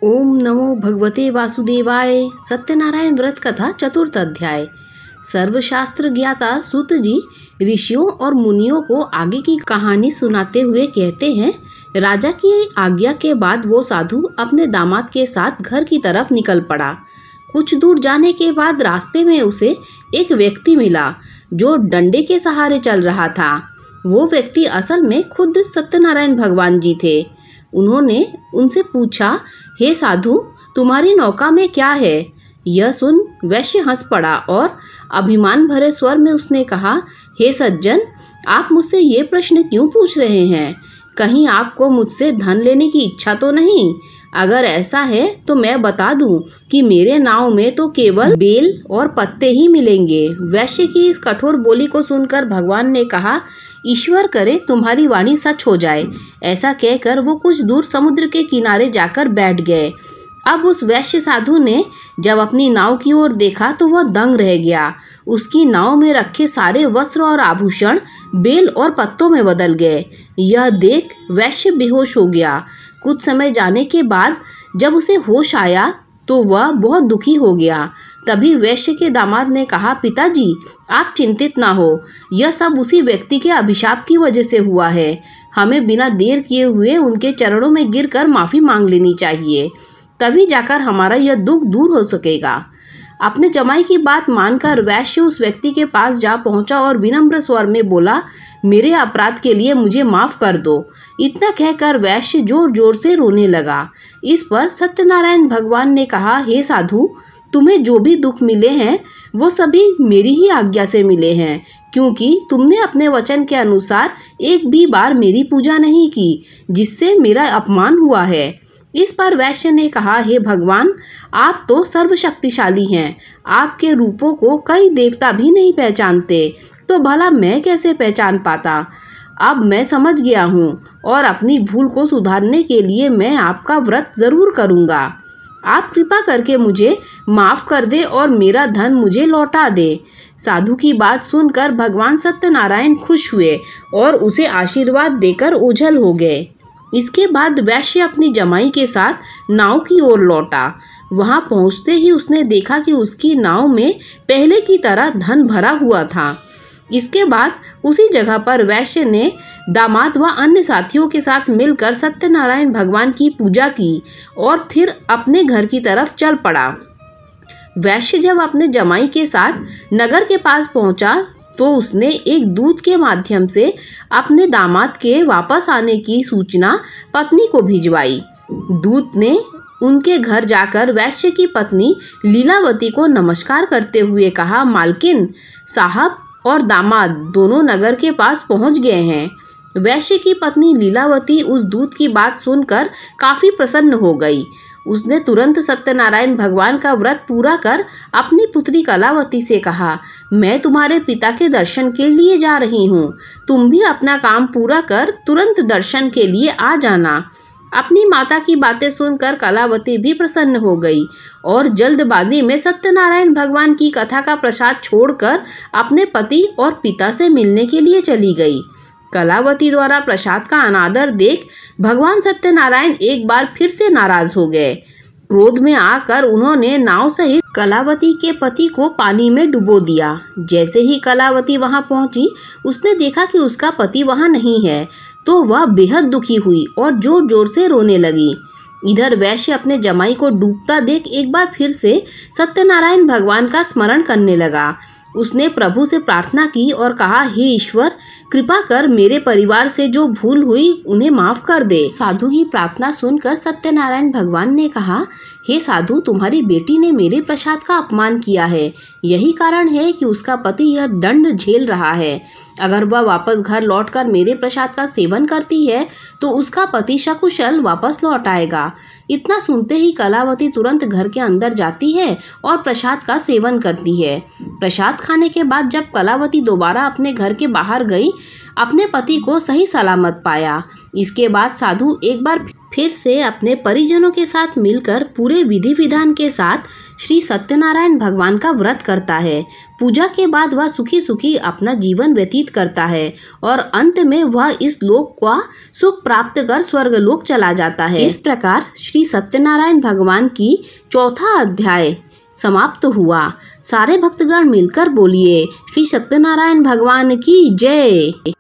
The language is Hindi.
ओम नमो भगवते वासुदेवाय। सत्यनारायण व्रत कथा चतुर्थ अध्याय। सर्वशास्त्र ज्ञाता सूत जी ऋषियों और मुनियों को आगे की कहानी सुनाते हुए कहते हैं, राजा की आज्ञा के बाद वो साधु अपने दामाद के साथ घर की तरफ निकल पड़ा। कुछ दूर जाने के बाद रास्ते में उसे एक व्यक्ति मिला जो डंडे के सहारे चल रहा था। वो व्यक्ति असल में खुद सत्यनारायण भगवान जी थे। उन्होंने उनसे पूछा, हे साधु, तुम्हारी नौका में क्या है? यह सुन वैश्य हंस पड़ा और अभिमान भरे स्वर में उसने कहा, हे सज्जन, आप मुझसे ये प्रश्न क्यों पूछ रहे हैं? कहीं आपको मुझसे धन लेने की इच्छा तो नहीं? अगर ऐसा है तो मैं बता दूं कि मेरे नाव में तो केवल बेल और पत्ते ही मिलेंगे। वैश्य की इस कठोर बोली को सुनकर भगवान ने कहा, ईश्वर करे तुम्हारी वाणी सच हो जाए। ऐसा कहकर वो कुछ दूर समुद्र के किनारे जाकर बैठ गए। अब उस वैश्य साधु ने जब अपनी नाव की ओर देखा तो वह दंग रह गया। उसकी नाव में रखे सारे वस्त्र और आभूषण बेल और पत्तों में बदल गए। यह देख वैश्य बेहोश हो गया। कुछ समय जाने के बाद जब उसे होश आया तो वह बहुत दुखी हो गया। तभी वैश्य के दामाद ने कहा, पिताजी, आप चिंतित ना हो, यह सब उसी व्यक्ति के अभिशाप की वजह से हुआ है। हमें बिना देर किए हुए उनके चरणों में गिरकर माफी मांग लेनी चाहिए, तभी जाकर हमारा यह दुख दूर हो सकेगा। अपने जमाई की बात मानकर वैश्य उस व्यक्ति के पास जा पहुंचा और विनम्र स्वर में बोला, मेरे अपराध के लिए मुझे माफ कर दो। इतना कहकर वैश्य जोर जोर से रोने लगा। इस पर सत्यनारायण भगवान ने कहा, हे साधु, तुम्हें जो भी दुख मिले हैं वो सभी मेरी ही आज्ञा से मिले हैं, क्योंकि तुमने अपने वचन के अनुसार एक भी बार मेरी पूजा नहीं की, जिससे मेरा अपमान हुआ है। इस पर वैश्य ने कहा, हे भगवान, आप तो सर्वशक्तिशाली हैं। आपके रूपों को कई देवता भी नहीं पहचानते, तो भला मैं कैसे पहचान पाता? अब मैं समझ गया हूँ और अपनी भूल को सुधारने के लिए मैं आपका व्रत जरूर करूँगा। आप कृपा करके मुझे माफ कर दे और मेरा धन मुझे लौटा दे। साधु की बात सुनकर भगवान सत्यनारायण खुश हुए और उसे आशीर्वाद देकर ओझल हो गए। इसके बाद वैश्य अपनी जमाई के साथ नाव की ओर लौटा। वहां पहुंचते ही उसने देखा कि उसकी नाव में पहले की तरह धन भरा हुआ था। इसके बाद उसी जगह पर वैश्य ने दामाद व अन्य साथियों के साथ मिलकर सत्यनारायण भगवान की पूजा की और फिर अपने घर की तरफ चल पड़ा। वैश्य जब अपने जमाई के साथ नगर के पास पहुंचा तो उसने एक दूत के माध्यम से अपने दामाद के वापस आने की सूचना पत्नी को भिजवाई। दूत ने उनके घर जाकर वैश्य की पत्नी लीलावती को नमस्कार करते हुए कहा, मालकिन, साहब और दामाद दोनों नगर के पास पहुंच गए हैं। वैश्य की पत्नी लीलावती उस दूत की बात सुनकर काफी प्रसन्न हो गई। उसने तुरंत सत्यनारायण भगवान का व्रत पूरा कर अपनी पुत्री कलावती से कहा, मैं तुम्हारे पिता के दर्शन के लिए जा रही हूँ। तुम भी अपना काम पूरा कर तुरंत दर्शन के लिए आ जाना। अपनी माता की बातें सुनकर कलावती भी प्रसन्न हो गई और जल्दबाजी में सत्यनारायण भगवान की कथा का प्रसाद छोड़कर अपने पति और पिता से मिलने के लिए चली गई। कलावती द्वारा प्रसाद का अनादर देख भगवान सत्यनारायण एक बार फिर से नाराज हो गए। क्रोध में आकर उन्होंने नाव सहित कलावती के पति को पानी में डुबो दिया। जैसे ही कलावती वहां पहुंची, उसने देखा कि उसका पति वहां नहीं है, तो वह बेहद दुखी हुई और जोर जोर से रोने लगी। इधर वैश्य अपने जमाई को डूबता देख एक बार फिर से सत्यनारायण भगवान का स्मरण करने लगा। उसने प्रभु से प्रार्थना की और कहा, हे ईश्वर, कृपा कर मेरे परिवार से जो भूल हुई उन्हें माफ कर दे। साधु की प्रार्थना सुनकर सत्यनारायण भगवान ने कहा, हे साधु, तुम्हारी बेटी ने मेरे प्रसाद का अपमान किया है। यही कारण है कि उसका पति यह दंड झेल रहा है। अगर वह वापस घर लौटकर मेरे प्रसाद का सेवन करती है तो उसका पति सकुशल वापस लौट आएगा। इतना सुनते ही कलावती तुरंत घर के अंदर जाती है और प्रसाद का सेवन करती है। प्रसाद खाने के बाद जब कलावती दोबारा अपने घर के बाहर गई, अपने पति को सही सलामत पाया। इसके बाद साधु एक बार फिर से अपने परिजनों के साथ मिलकर पूरे विधि विधान के साथ श्री सत्यनारायण भगवान का व्रत करता है। पूजा के बाद वह सुखी सुखी अपना जीवन व्यतीत करता है और अंत में वह इस लोक का सुख प्राप्त कर स्वर्गलोक चला जाता है। इस प्रकार श्री सत्यनारायण भगवान की चौथा अध्याय समाप्त हुआ। सारे भक्तगण मिलकर बोलिए, श्री सत्यनारायण भगवान की जय।